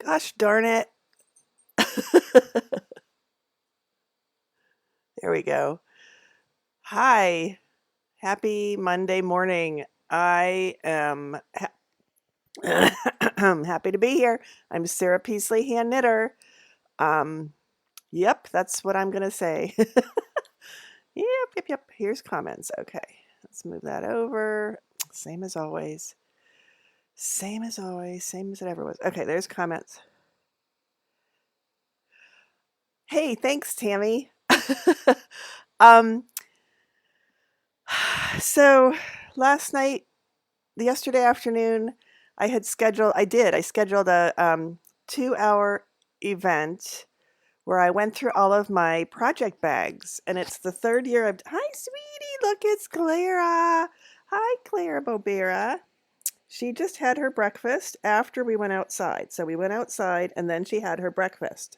Gosh darn it. There we go. Hi. Happy Monday morning. I am happy to be here. I'm Sarah Peasley, hand knitter. Um, yep, that's what I'm going to say. Yep. Here's comments. Okay, let's move that over. Same as always. Same as always. Same as it ever was. Okay, there's comments. Hey, thanks, Tammy. um, so last night yesterday afternoon, I scheduled a 2 hour event where I went through all of my project bags. And it's the third year hi, sweetie, look, it's Clara. Hi, Clara Bobera. She just had her breakfast after we went outside. So we went outside and then she had her breakfast.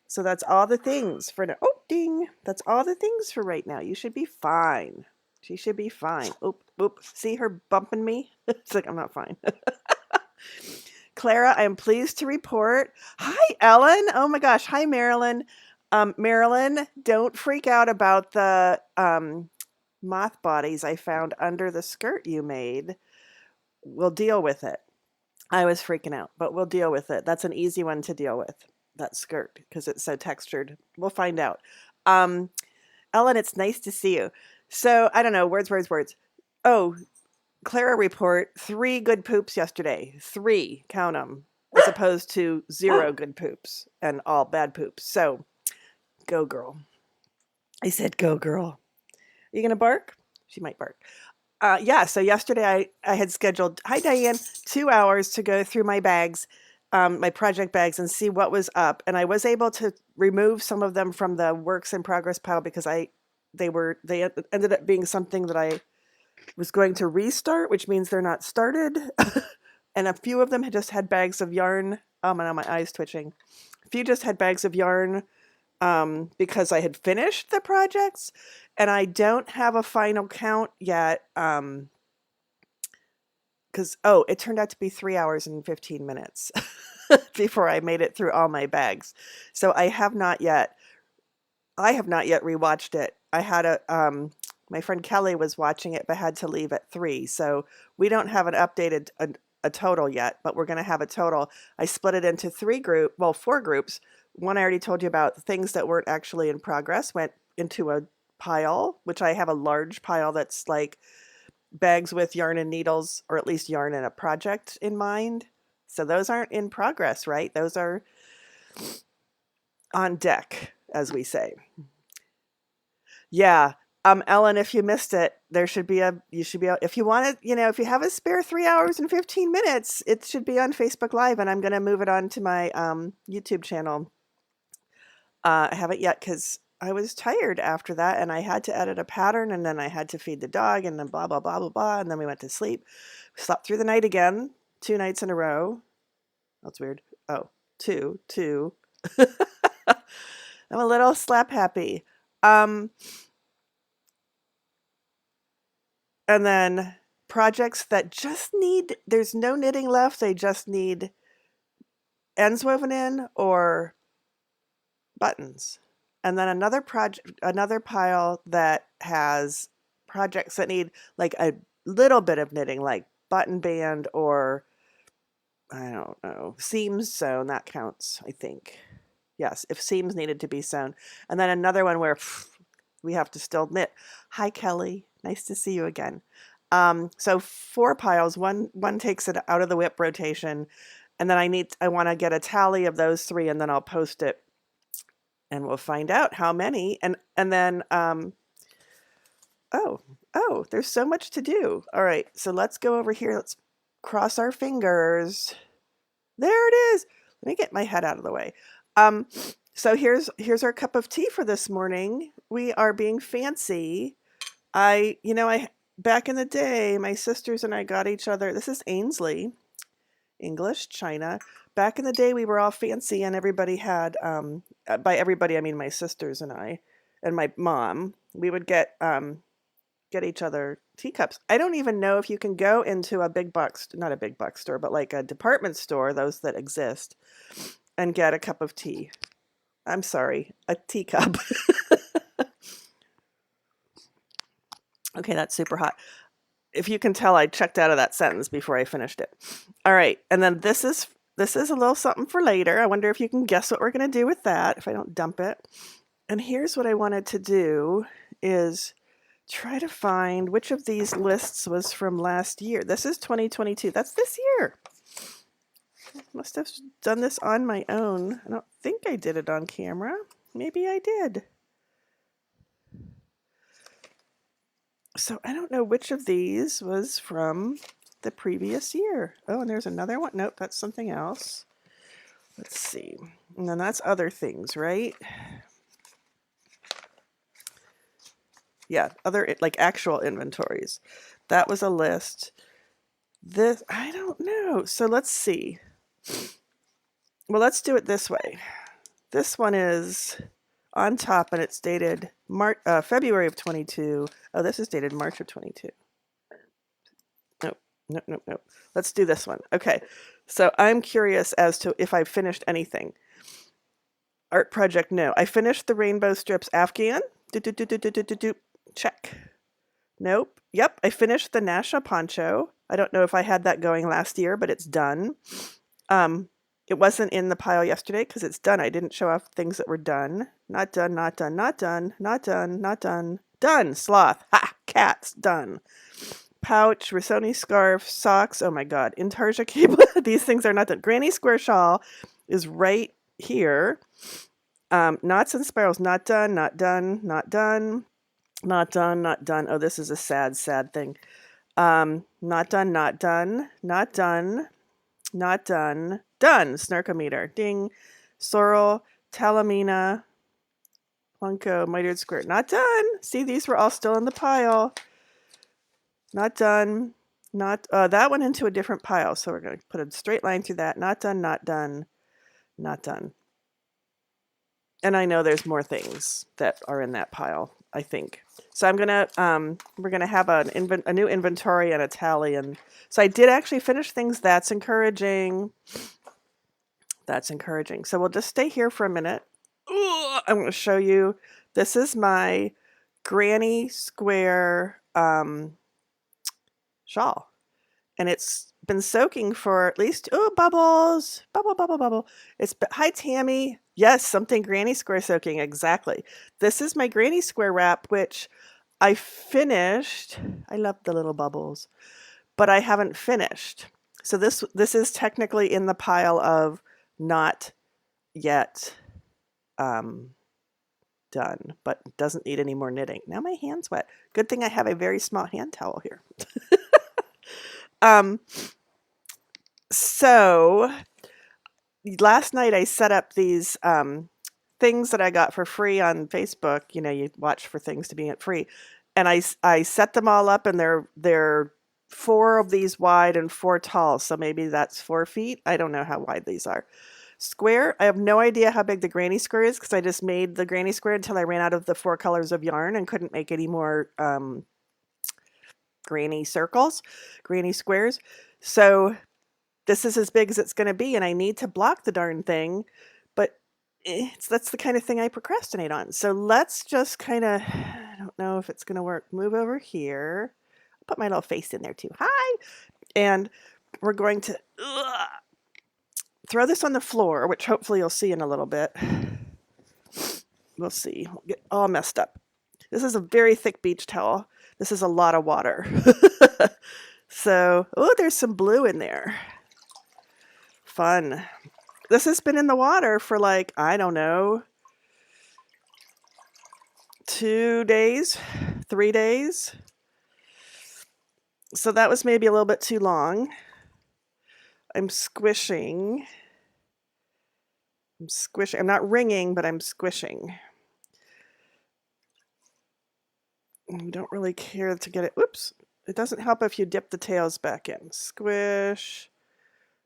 So that's all the things for now. Oh, ding. That's all the things for right now. You should be fine. She should be fine. Oop. See her bumping me? It's like, I'm not fine. Clara, I am pleased to report. Hi, Ellen. Oh my gosh. Hi, Marilyn. Marilyn, don't freak out about the moth bodies I found under the skirt you made. We'll deal with it. I was freaking out, but we'll deal with it. That's an easy one to deal with, that skirt, because it's so textured. We'll find out. Um, Ellen, it's nice to see you. So, I don't know, words. Oh, Clara report, 3 good poops yesterday. 3, count them, as opposed to 0 good poops and all bad poops. So, go girl. I said go girl. Are you going to bark? She might bark. Yeah, so yesterday I had scheduled, hi Diane, 2 hours to go through my bags, my project bags, and see what was up. And I was able to remove some of them from the works in progress pile because they ended up being something that I was going to restart, which means they're not started. And a few of them had just had bags of yarn. Oh my eyes twitching. A few just had bags of yarn because I had finished the projects, and I don't have a final count yet. Because it turned out to be 3 hours and 15 minutes before I made it through all my bags. So I have not yet. I have not yet rewatched it. I had my friend Kelly was watching it, but had to leave at 3. So we don't have an updated a total yet, but we're going to have a total. I split it into 4 groups. One I already told you about. The things that weren't actually in progress went into a pile, which I have a large pile that's like bags with yarn and needles, or at least yarn and a project in mind. So those aren't in progress, right? Those are on deck, as we say. Yeah. Ellen, if you missed it, you should be, if you want to, if you have a spare 3 hours and 15 minutes, it should be on Facebook Live, and I'm going to move it on to my YouTube channel. I haven't yet because I was tired after that, and I had to edit a pattern, and then I had to feed the dog, and then blah, blah, blah, blah, blah, and then we went to sleep. We slept through the night again, 2 nights in a row. That's weird. Oh, two. I'm a little slap happy. Um, And then projects that there's no knitting left. They just need ends woven in or buttons. And then another pile that has projects that need like a little bit of knitting, like button band or I don't know, seams sewn. That counts, I think. Yes, if seams needed to be sewn. And then another one where we have to still knit. Hi, Kelly. Nice to see you again. So 4 piles. One takes it out of the whip rotation, and then I want to get a tally of those 3, and then I'll post it, and we'll find out how many. And then oh there's so much to do. All right, so let's go over here. Let's cross our fingers. There it is. Let me get my head out of the way. So here's our cup of tea for this morning. We are being fancy. I back in the day, my sisters and I got each other. This is Ainsley, English, China. Back in the day, we were all fancy, and everybody had. By everybody, I mean my sisters and I, and my mom. We would get get each other teacups. I don't even know if you can go into a big box, not a big box store, but like a department store, those that exist, and get a cup of tea. I'm sorry, a teacup. Okay, that's super hot. If you can tell, I checked out of that sentence before I finished it. All right, and then this is a little something for later. I wonder if you can guess what we're going to do with that if I don't dump it. And here's what I wanted to do is try to find which of these lists was from last year. This is 2022. That's this year. Must have done this on my own. I don't think I did it on camera. Maybe I did. So I don't know which of these was from the previous year. Oh, and there's another one. Nope, that's something else. Let's see. And then that's other things, right? Yeah, other like actual inventories. That was a list. This, I don't know. So let's see. Well, let's do it this way. This one is on top and it's dated February of 22. Oh, this is dated March of 22. Nope. Let's do this one. Okay. So I'm curious as to if I've finished anything. Art project, no. I finished the Rainbow Strips Afghan. Check. Nope. Yep, I finished the Nasha poncho. I don't know if I had that going last year, but it's done. It wasn't in the pile yesterday because it's done. I didn't show off things that were done. Not done, not done, not done, not done, not done. Done. Sloth. Ha! Cats. Done. Pouch, Rossoni scarf, socks. Oh my God. Intarsia cable. These things are not done. Granny Square Shawl is right here. Knots and spirals. Not done, not done, not done. Not done, not done. Oh, this is a sad, sad thing. Not done, not done, not done, not done. Done. Snarkometer. Ding. Sorrel, Talamina, Plunko, Mitered Square. Not done. See, these were all still in the pile. Not done. Not that went into a different pile, so we're going to put a straight line through that. Not done, not done, not done. And I know there's more things that are in that pile, I think. So I'm gonna we're gonna have a new inventory and a tally, and so I did actually finish things. That's encouraging. That's encouraging. So we'll just stay here for a minute. Ooh, I'm going to show you. This is my Granny Square shawl. And it's been soaking for at least, oh, bubbles, bubble, bubble, bubble. Hi, Tammy. Yes, something Granny Square soaking, exactly. This is my Granny Square wrap, which I finished. I love the little bubbles, but I haven't finished. So this is technically in the pile of not yet done, but doesn't need any more knitting. Now my hand's wet. Good thing I have a very small hand towel here. So last night I set up these things that I got for free on Facebook. You know, you watch for things to be free. And I set them all up, and they're 4 of these wide and 4 tall. So maybe that's 4 feet. I don't know how wide these are. Square, I have no idea how big the Granny Square is because I just made the Granny Square until I ran out of the 4 colors of yarn and couldn't make any more granny circles, granny squares. So this is as big as it's going to be, and I need to block the darn thing, but that's the kind of thing I procrastinate on. So let's just kind of, I don't know if it's going to work. Move over here. I'll put my little face in there too. Hi. And we're going to throw this on the floor, which hopefully you'll see in a little bit. We'll see. We'll get all messed up. This is a very thick beach towel. This is a lot of water. So, oh, there's some blue in there. Fun. This has been in the water for like, I don't know, 2 days, 3 days. So that was maybe a little bit too long. I'm squishing. I'm not wringing, but I'm squishing. I don't really care to get it. Oops. It doesn't help if you dip the tails back in. Squish.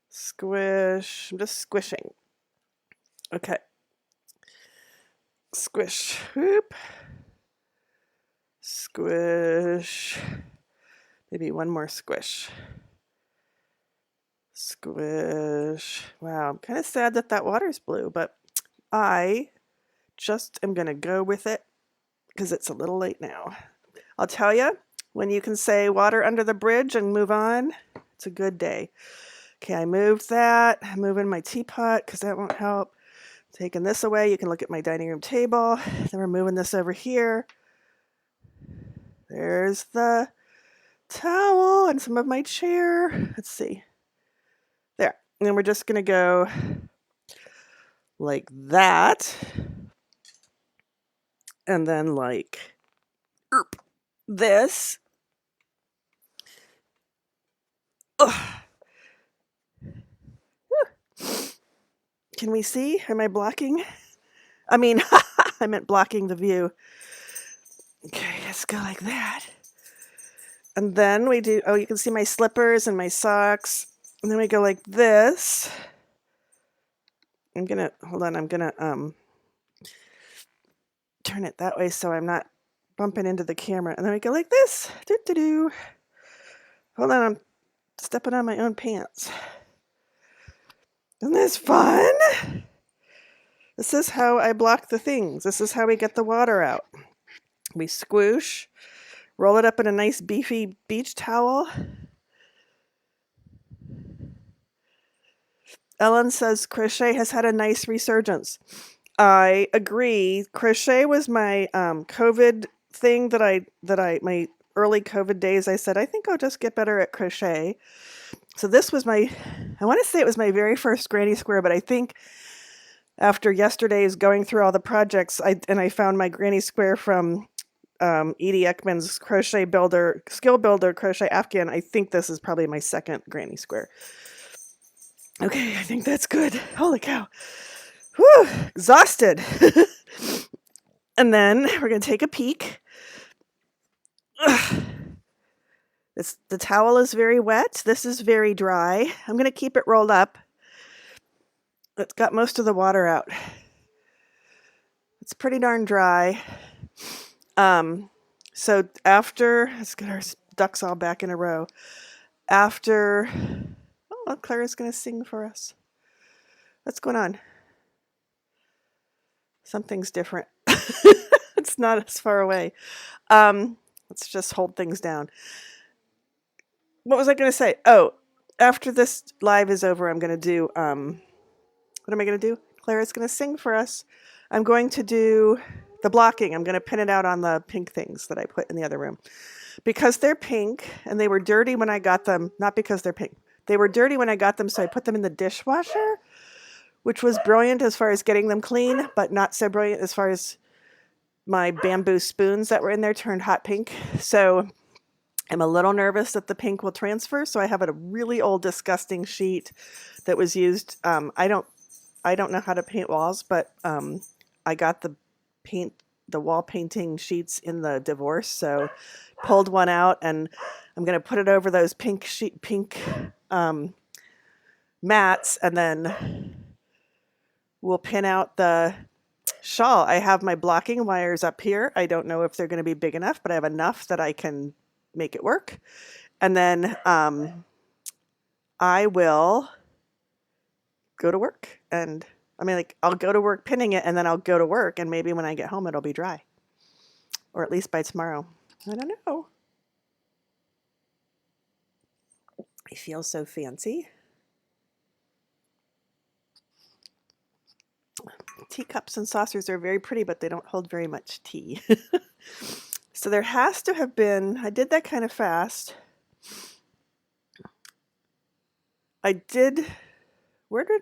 Squish. I'm just squishing. Okay. Squish. Whoop. Squish. Maybe one more squish. Squish. Wow, I'm kind of sad that that water's blue, but I just am going to go with it because it's a little late now. I'll tell you, when you can say water under the bridge and move on, it's a good day. Okay, I moved that. I'm moving my teapot because that won't help. Taking this away, you can look at my dining room table. Then we're moving this over here. There's the towel and some of my chair. Let's see. There. And then we're just going to go like that. And then like this. Ugh. Can we see? Am I blocking? I mean, I meant blocking the view. Okay, let's go like that. And then we do, oh, you can see my slippers and my socks. And then we go like this. Hold on, I'm gonna turn it that way so I'm not bumping into the camera. And then we go like this. Doo-doo-doo. Hold on, I'm stepping on my own pants. Isn't this fun? This is how I block the things. This is how we get the water out. We squoosh, roll it up in a nice beefy beach towel. Ellen says crochet has had a nice resurgence. I agree. Crochet was my COVID thing my early COVID days. I said, I think I'll just get better at crochet. So this was I want to say it was my very first Granny Square, but I think after yesterday's going through all the projects, I found my Granny Square from Edie Ekman's Skill Builder Crochet Afghan. I think this is probably my second Granny Square. Okay, I think that's good. Holy cow. Whew, exhausted. And then we're going to take a peek. The towel is very wet. This is very dry. I'm going to keep it rolled up. It's got most of the water out. It's pretty darn dry. So after, let's get our ducks all back in a row. After, oh, Clara's going to sing for us. What's going on? Something's different. It's not as far away. Let's just hold things down. What was I going to say? Oh, after this live is over, I'm going to do, what am I going to do? Clara's going to sing for us. I'm going to do the blocking. I'm going to pin it out on the pink things that I put in the other room. Because they're pink and they were dirty when I got them, not because they're pink. They were dirty when I got them, so I put them in the dishwasher, which was brilliant as far as getting them clean, but not so brilliant as far as my bamboo spoons that were in there turned hot pink. So I'm a little nervous that the pink will transfer. So I have a really old, disgusting sheet that was used. I don't know how to paint walls, but I got the wall painting sheets in the divorce. So pulled one out and I'm going to put it over those pink mats, and then we'll pin out the shawl. I have my blocking wires up here. I don't know if they're going to be big enough, but I have enough that I can make it work. And then I will go to work. And I'll go to work pinning it, and then I'll go to work, and maybe when I get home it'll be dry. Or at least by tomorrow. I don't know. I feel so fancy. Teacups and saucers are very pretty, but they don't hold very much tea. So there has to have been, I did that kind of fast. Where did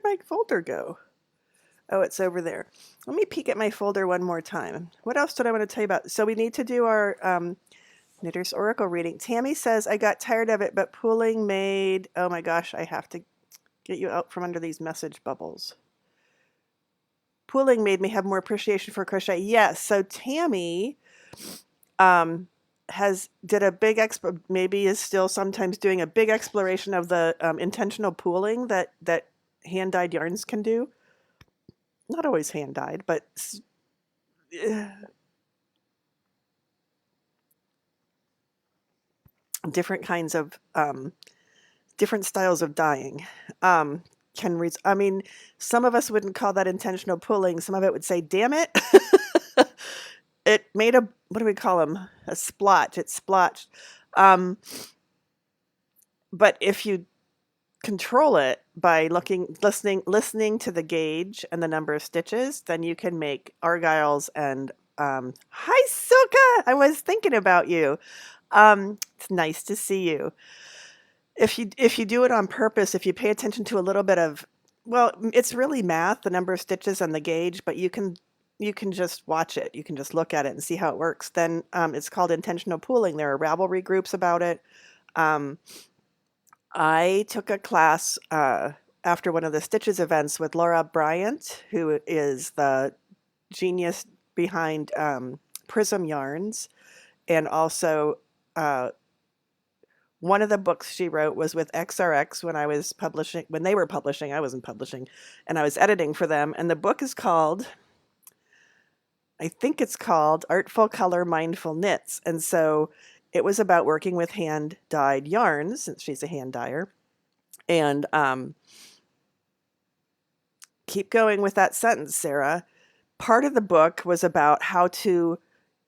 my folder go? Oh, it's over there. Let me peek at my folder one more time. What else did I want to tell you about? So we need to do our Knitter's Oracle reading. Tammy says, I got tired of it, but pooling made, oh my gosh, I have to get you out from under these message bubbles. Pooling made me have more appreciation for crochet. Yes, so Tammy did a big maybe is still sometimes doing a big exploration of the intentional pooling that hand-dyed yarns can do. Not always hand-dyed, but different kinds of different styles of dyeing. Um, I mean, some of us wouldn't call that intentional pulling. Some of it would say, "Damn it, it made a what do we call them? A splotch. It splotched." Um, but if you control it by listening to the gauge and the number of stitches, then you can make argyles and hi Silka, I was thinking about you. It's nice to see you. If you do it on purpose, if you pay attention to a little bit of, well, it's really math, the number of stitches and the gauge, but you can just watch it. You can just look at it and see how it works. Then it's called intentional pooling. There are Ravelry groups about it. Um, I took a class after one of the Stitches events with Laura Bryant, who is the genius behind Prism Yarns, and also uh, one of the books she wrote was with XRX when they were publishing. I wasn't publishing, and I was editing for them. And the book is called, I think it's called Artful Color Mindful Knits. And so it was about working with hand dyed yarns, since she's a hand dyer. And keep going with that sentence, Sarah. Part of the book was about how to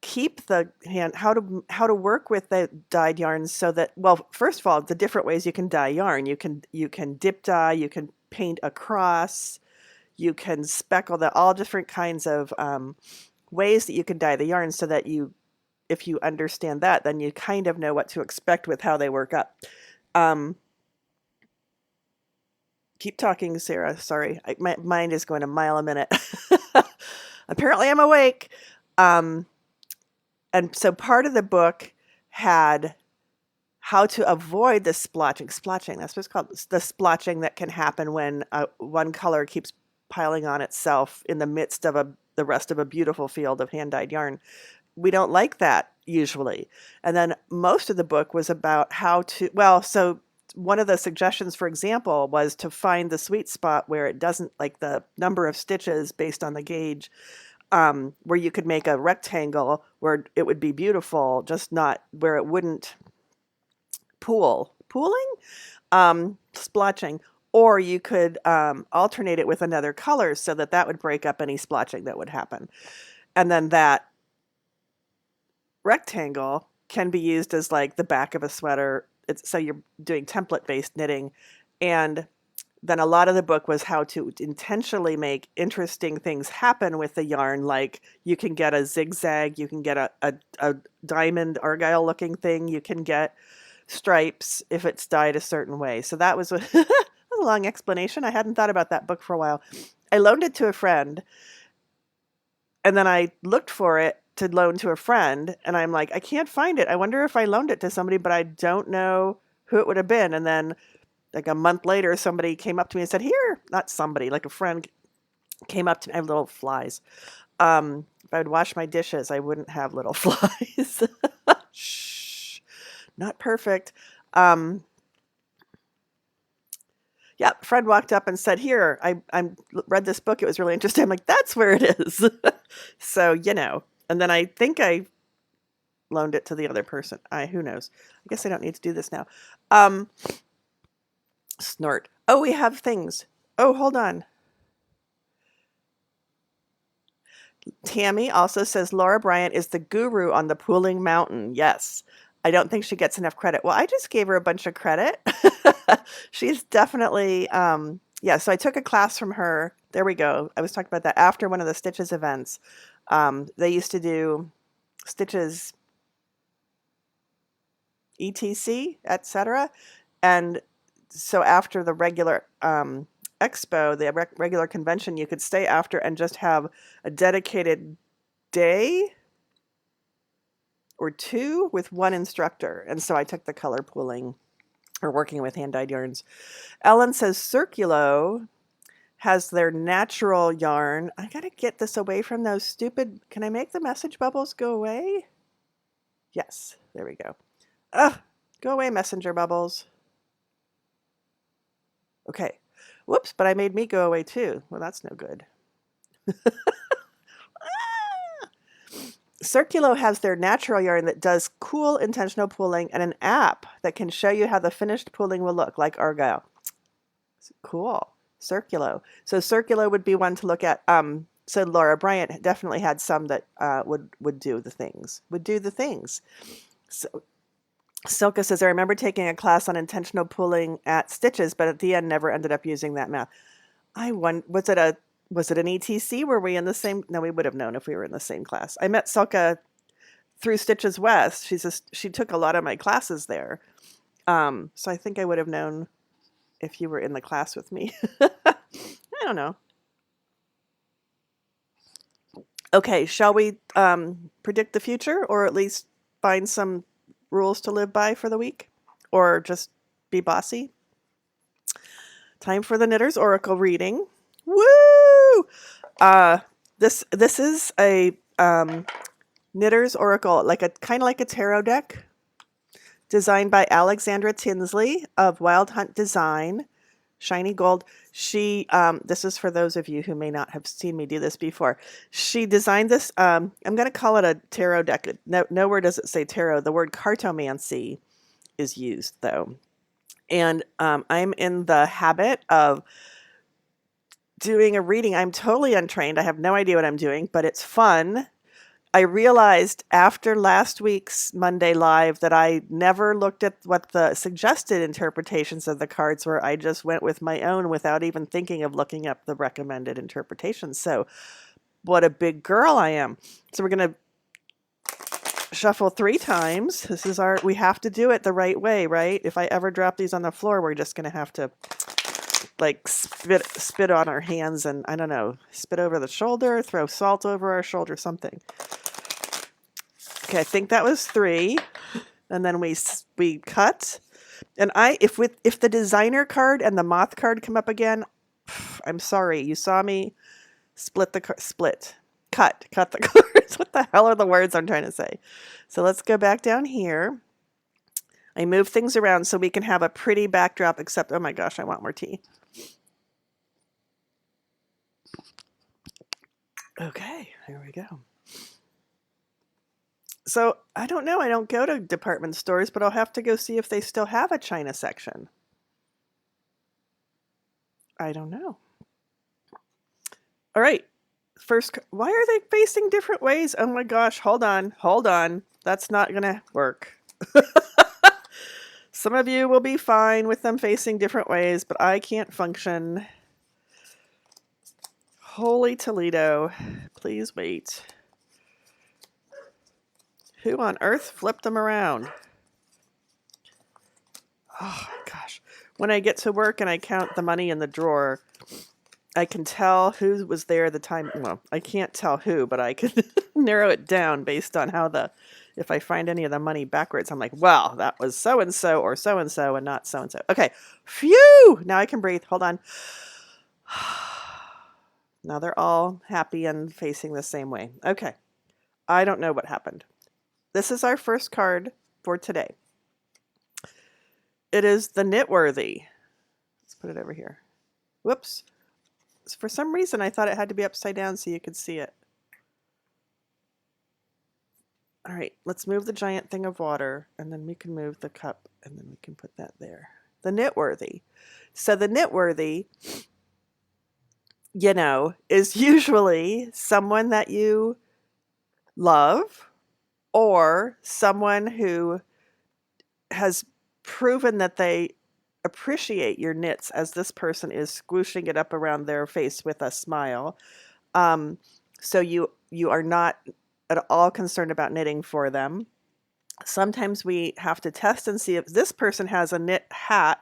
keep the hand, how to work with the dyed yarns so that, well, first of all, the different ways you can dye yarn. You can dip dye, you can paint across, you can speckle, all different kinds of ways that you can dye the yarn, so that if you understand that, then you kind of know what to expect with how they work up. Um, Keep talking, Sarah. Sorry, my mind is going a mile a minute. Apparently, I'm awake. Um, and so part of the book had how to avoid the splotching. Splotching, that's what it's called. The splotching that can happen when one color keeps piling on itself in the midst of the rest of a beautiful field of hand-dyed yarn. We don't like that usually. And then most of the book was about how to, well, so one of the suggestions, for example, was to find the sweet spot where it doesn't, like the number of stitches based on the gauge, where you could make a rectangle where it would be beautiful, just not where it wouldn't pooling, splotching, or you could alternate it with another color so that would break up any splotching that would happen. And then that rectangle can be used as like the back of a sweater. So you're doing template-based knitting. And then a lot of the book was how to intentionally make interesting things happen with the yarn. Like you can get a zigzag, you can get a diamond argyle looking thing, you can get stripes if it's dyed a certain way. So that was a, a long explanation. I hadn't thought about that book for a while. I loaned it to a friend, and then I looked for it to loan to a friend, and I'm like, I can't find it. I wonder if I loaned it to somebody, but I don't know who it would have been. And then like a month later, somebody came up to me and said, here, not somebody, like a friend came up to me. I have little flies. If I would wash my dishes, I wouldn't have little flies. Shh, not perfect. Yeah, a friend walked up and said, here, I read this book. It was really interesting. I'm like, that's where it is. So, and then I think I loaned it to the other person. Who knows? I guess I don't need to do this now. Snort. Oh, we have things. Oh, hold on. Tammy also says Laura Bryant is the guru on the pooling mountain. Yes. I don't think she gets enough credit. Well, I just gave her a bunch of credit. She's definitely, yeah, so I took a class from her. There we go. I was talking about that after one of the Stitches events. They used to do Stitches ETC, etc. And so after the regular expo, the regular convention, you could stay after and just have a dedicated day or two with one instructor. And so I took the color pooling or working with hand-dyed yarns. Ellen says Circulo has their natural yarn. I gotta get this away from those stupid, can I make the message bubbles go away? Yes, there we go. Ugh, go away, messenger bubbles. Okay. Whoops, but I made me go away too. Well, that's no good. Circulo has their natural yarn that does cool intentional pooling and an app that can show you how the finished pooling will look, like Argyle. Cool. Circulo. So Circulo would be one to look at. So Laura Bryant definitely had some that would do the things. Would do the things. So Silka says, I remember taking a class on intentional pooling at Stitches, but at the end never ended up using that math. Was it an ETC? Were we in the same? No, we would have known if we were in the same class. I met Silka through Stitches West. She took a lot of my classes there. So I think I would have known if you were in the class with me. I don't know. Okay, shall we predict the future, or at least find some rules to live by for the week? Or just be bossy? Time for the Knitter's Oracle reading. Woo! This is a Knitter's Oracle, kind of like a tarot deck, designed by Alexandra Tinsley of Wild Hunt Design, Shiny Gold. This is for those of you who may not have seen me do this before. She designed this. I'm going to call it a tarot deck. Nowhere does it say tarot. The word cartomancy is used, though. And I'm in the habit of doing a reading. I'm totally untrained. I have no idea what I'm doing, but it's fun. I realized after last week's Monday Live that I never looked at what the suggested interpretations of the cards were. I just went with my own without even thinking of looking up the recommended interpretations. So what a big girl I am. So we're going to shuffle 3 times. We have to do it the right way, right? If I ever drop these on the floor, we're just going to have to spit on our hands and, I don't know, spit over the shoulder, throw salt over our shoulder, something. Okay, I think that was 3. And then we cut. And if the designer card and the moth card come up again, I'm sorry. You saw me cut the cards. What the hell are the words I'm trying to say? So let's go back down here. I move things around so we can have a pretty backdrop, except, oh my gosh, I want more tea. Okay, here we go. So I don't know. I don't go to department stores, but I'll have to go see if they still have a China section. I don't know. All right. First, why are they facing different ways? Oh my gosh, hold on. That's not going to work. Some of you will be fine with them facing different ways, but I can't function. Holy Toledo, please wait. Who on earth flipped them around? Oh gosh. When I get to work and I count the money in the drawer, I can tell who was there at the time. Well, I can't tell who, but I can narrow it down based on if I find any of the money backwards, I'm like, well, that was so-and-so or so-and-so and not so-and-so. Okay, phew! Now I can breathe. Hold on. Now they're all happy and facing the same way. Okay, I don't know what happened. This is our first card for today. It is the Knitworthy. Let's put it over here. Whoops. For some reason, I thought it had to be upside down so you could see it. All right, let's move the giant thing of water, and then we can move the cup, and then we can put that there. The Knitworthy. So the Knitworthy, is usually someone that you love or someone who has proven that they appreciate your knits, as this person is squooshing it up around their face with a smile. So you are not at all concerned about knitting for them. Sometimes we have to test and see if this person has a knit hat.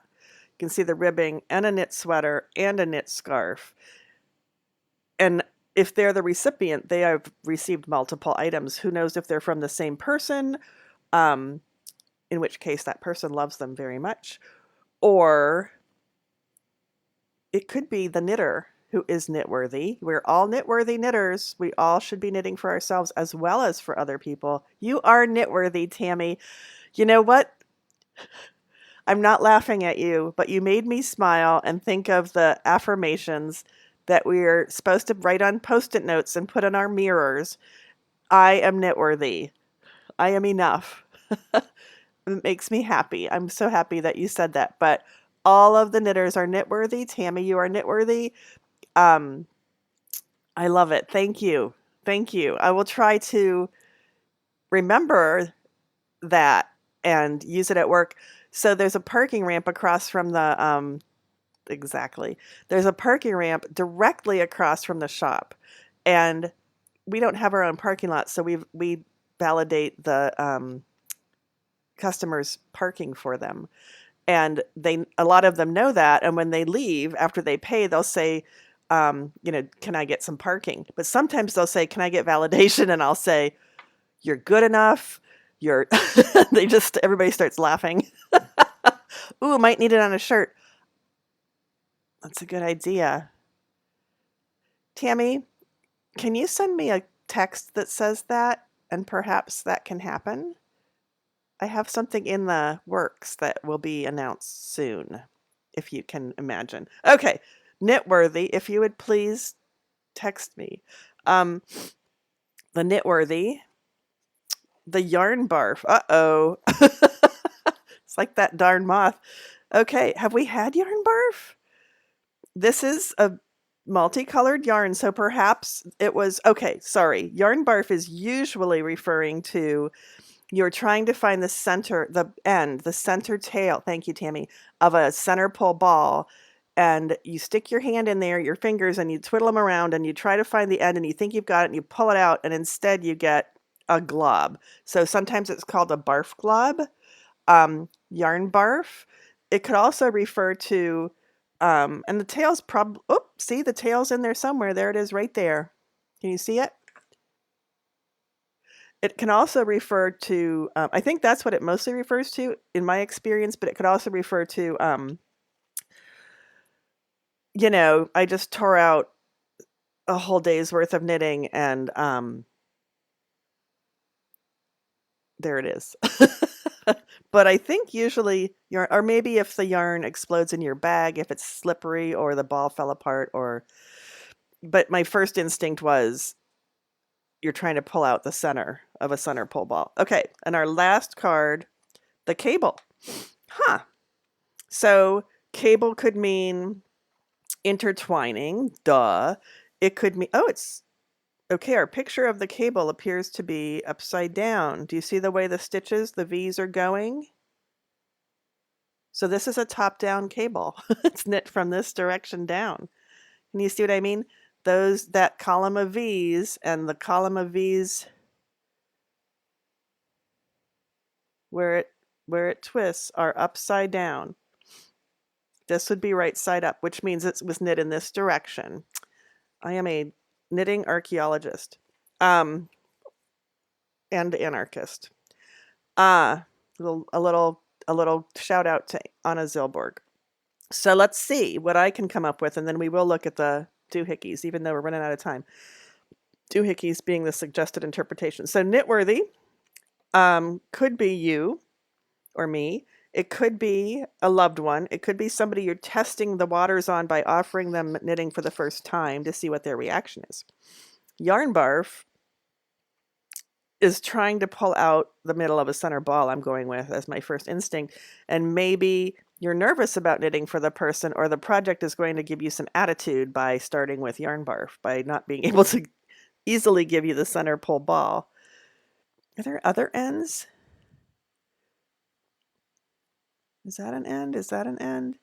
You can see the ribbing, and a knit sweater and a knit scarf. And if they're the recipient, they have received multiple items. Who knows if they're from the same person, in which case that person loves them very much. Or it could be the knitter who is knitworthy. We're all knitworthy knitters. We all should be knitting for ourselves as well as for other people. You are knitworthy, Tammy. You know what? I'm not laughing at you, but you made me smile and think of the affirmations that we're supposed to write on Post-it notes and put on our mirrors. I am knitworthy. I am enough. It makes me happy. I'm so happy that you said that. But all of the knitters are knitworthy. Tammy, you are knitworthy. Um, I love it. Thank you. Thank you. I will try to remember that and use it at work. So there's a parking ramp across from the exactly. There's a parking ramp directly across from the shop. And we don't have our own parking lot, so we validate the customers parking for them. And a lot of them know that, and when they leave after they pay, they'll say, can I get some parking? But sometimes they'll say, can I get validation? And I'll say, you're good enough. You're everybody starts laughing. Ooh, might need it on a shirt. That's a good idea. Tammy, can you send me a text that says that? And perhaps that can happen? I have something in the works that will be announced soon, if you can imagine. Okay, Knitworthy, if you would please text me. Um, the Knitworthy, the yarn barf. Uh-oh. It's like that darn moth. Okay, have we had yarn barf? This is a multicolored yarn, so perhaps it was, okay, sorry. Yarn barf is usually referring to you're trying to find the center, the end, the center tail, thank you, Tammy, of a center pull ball. And you stick your hand in there, your fingers, and you twiddle them around and you try to find the end and you think you've got it and you pull it out and instead you get a glob. So sometimes it's called a barf glob, yarn barf. It could also refer to, and the tail's probably, oh, see the tail's in there somewhere. There it is right there. Can you see it? It can also refer to, I think that's what it mostly refers to in my experience, but it could also refer to, I just tore out a whole day's worth of knitting and there it is. But I think usually yarn, or maybe if the yarn explodes in your bag, if it's slippery or the ball fell apart but my first instinct was you're trying to pull out the center of a center pull ball. Okay, and our last card, the cable. Huh. So cable could mean intertwining, duh. It could mean, oh, it's okay. Our picture of the cable appears to be upside down. Do you see the way the stitches, the V's are going? So this is a top-down cable. It's knit from this direction down. Can you see what I mean? That column of V's and the column of V's where it twists are upside down. This would be right side up, which means it was knit in this direction. I am a knitting archaeologist, and anarchist. A little shout out to Anna Zilborg. So let's see what I can come up with, and then we will look at the doohickeys, even though we're running out of time. Doohickeys being the suggested interpretation. So knitworthy could be you or me. It could be a loved one. It could be somebody you're testing the waters on by offering them knitting for the first time to see what their reaction is. Yarn barf is trying to pull out the middle of a center ball, I'm going with as my first instinct. And maybe you're nervous about knitting for the person, or the project is going to give you some attitude by starting with yarn barf, by not being able to easily give you the center pull ball. Are there other ends? Is that an end? Is that an end?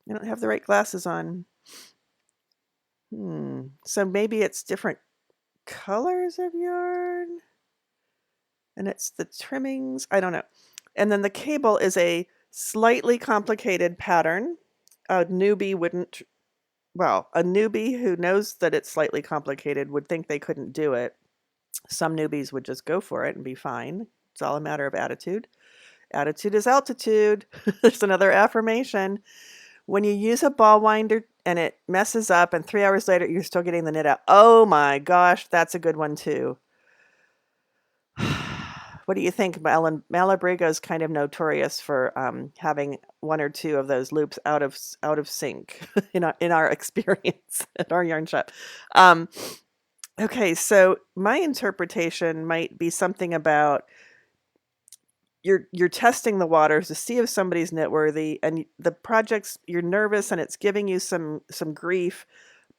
I don't have the right glasses on. So maybe it's different colors of yarn? And it's the trimmings? I don't know. And then the cable is a slightly complicated pattern. A newbie who knows that it's slightly complicated would think they couldn't do it. Some newbies would just go for it and be fine. It's all a matter of attitude. Attitude is altitude. There's another affirmation. When you use a ball winder and it messes up and 3 hours later you're still getting the knit out. Oh my gosh, that's a good one too. What do you think, Ellen? Malabrigo is kind of notorious for having one or two of those loops out of sync in our experience at our yarn shop. Okay, so my interpretation might be something about you're testing the waters to see if somebody's knitworthy, and the project's you're nervous and it's giving you some grief,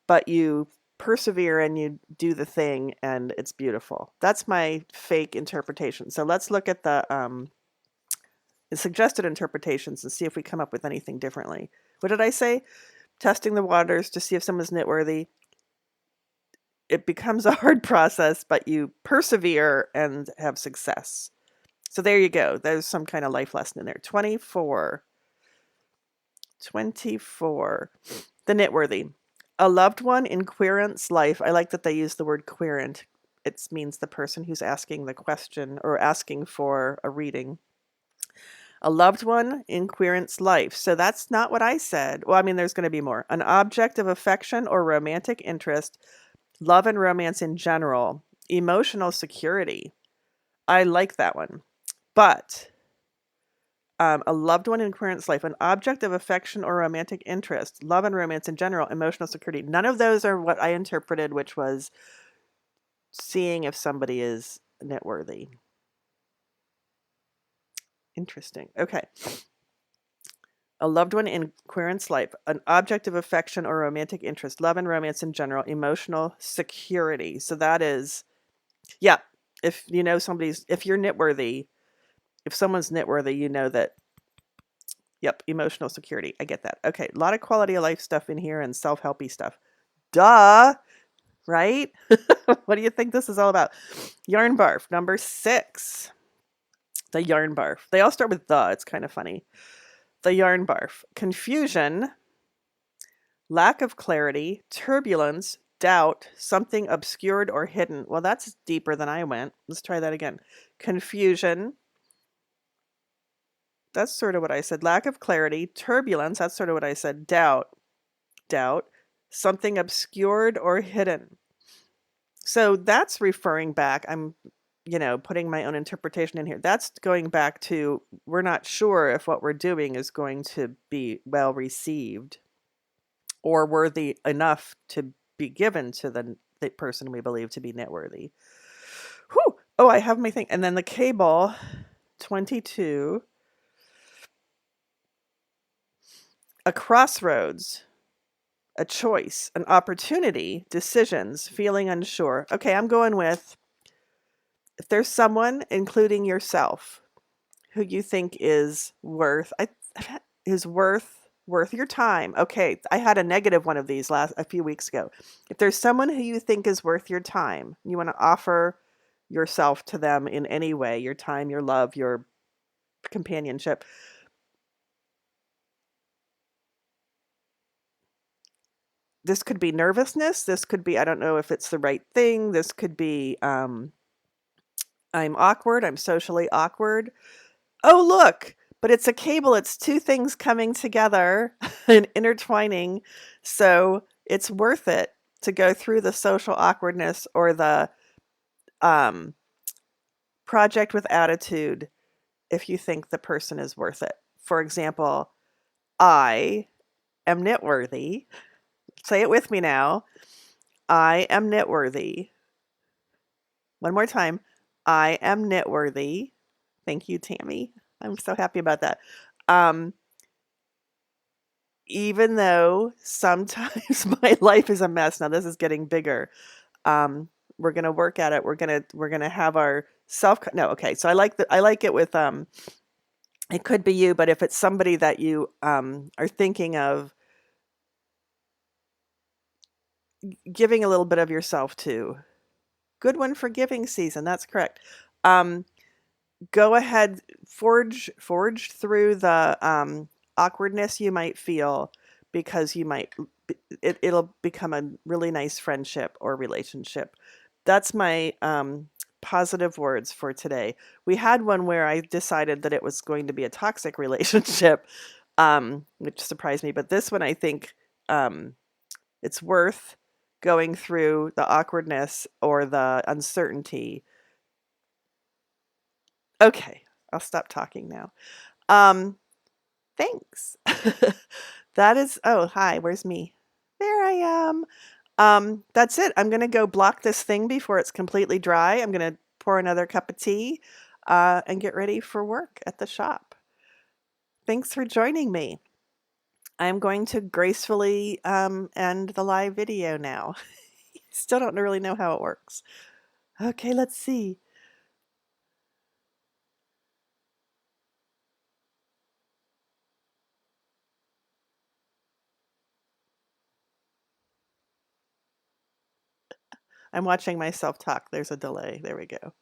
but you persevere and you do the thing and it's beautiful. That's my fake interpretation. So let's look at the suggested interpretations and see if we come up with anything differently. What did I say? Testing the waters to see if someone's knitworthy. It becomes a hard process, but you persevere and have success. So there you go. There's some kind of life lesson in there. 24. 24. The knitworthy. A loved one in querent's life. I like that they use the word querent. It means the person who's asking the question or asking for a reading. A loved one in querent's life. So that's not what I said. Well, I mean, there's going to be more. An object of affection or romantic interest, love and romance in general, emotional security. I like that one. But a loved one in querent's life, an object of affection or romantic interest, love and romance in general, emotional security. None of those are what I interpreted, which was seeing if somebody is knitworthy. Interesting. Okay. A loved one in querent's life, an object of affection or romantic interest, love and romance in general, emotional security. So that is, yeah, if you know if you're knitworthy, if someone's knitworthy, you know that, yep, emotional security. I get that. Okay, a lot of quality of life stuff in here and self-helpy stuff. Duh, right? What do you think this is all about? Yarn barf, number 6. The yarn barf. They all start with the. It's kind of funny. The yarn barf. Confusion, lack of clarity, turbulence, doubt, something obscured or hidden. Well, that's deeper than I went. Let's try that again. Confusion. That's sort of what I said. Lack of clarity, turbulence. That's sort of what I said. Doubt, something obscured or hidden. So that's referring back. I'm, putting my own interpretation in here. That's going back to we're not sure if what we're doing is going to be well received or worthy enough to be given to the person we believe to be knitworthy. Whew. Oh, I have my thing. And then the cable, 22. A crossroads, a choice, an opportunity, decisions, feeling unsure. Okay, I'm going with if there's someone, including yourself, who you think is worth your time. Okay, I had a negative one of these a few weeks ago. If there's someone who you think is worth your time, you want to offer yourself to them in any way, your time, your love, your companionship. This could be nervousness. This could be, I don't know if it's the right thing. This could be, I'm awkward. I'm socially awkward. Oh, look, but it's a cable. It's two things coming together and intertwining. So it's worth it to go through the social awkwardness or the um, project with attitude if you think the person is worth it. For example, I am knitworthy. Say it with me now. I am knitworthy. One more time. I am knitworthy. Thank you, Tammy. I'm so happy about that. Um, even though sometimes my life is a mess. Now this is getting bigger. We're gonna work at it. We're gonna have our no, okay. So I like it with it could be you, but if it's somebody that you are thinking of giving a little bit of yourself to. Good one for giving season. That's correct. Go ahead, forge through the awkwardness you might feel because it'll become a really nice friendship or relationship. That's my positive words for today. We had one where I decided that it was going to be a toxic relationship, which surprised me. But this one, I think it's worth going through the awkwardness or the uncertainty. Okay, I'll stop talking now. Thanks. That is, oh, hi, where's me? There I am. That's it. I'm gonna go block this thing before it's completely dry. I'm gonna pour another cup of tea, and get ready for work at the shop. Thanks for joining me. I'm going to gracefully end the live video now. Still don't really know how it works. Okay, let's see. I'm watching myself talk. There's a delay. There we go.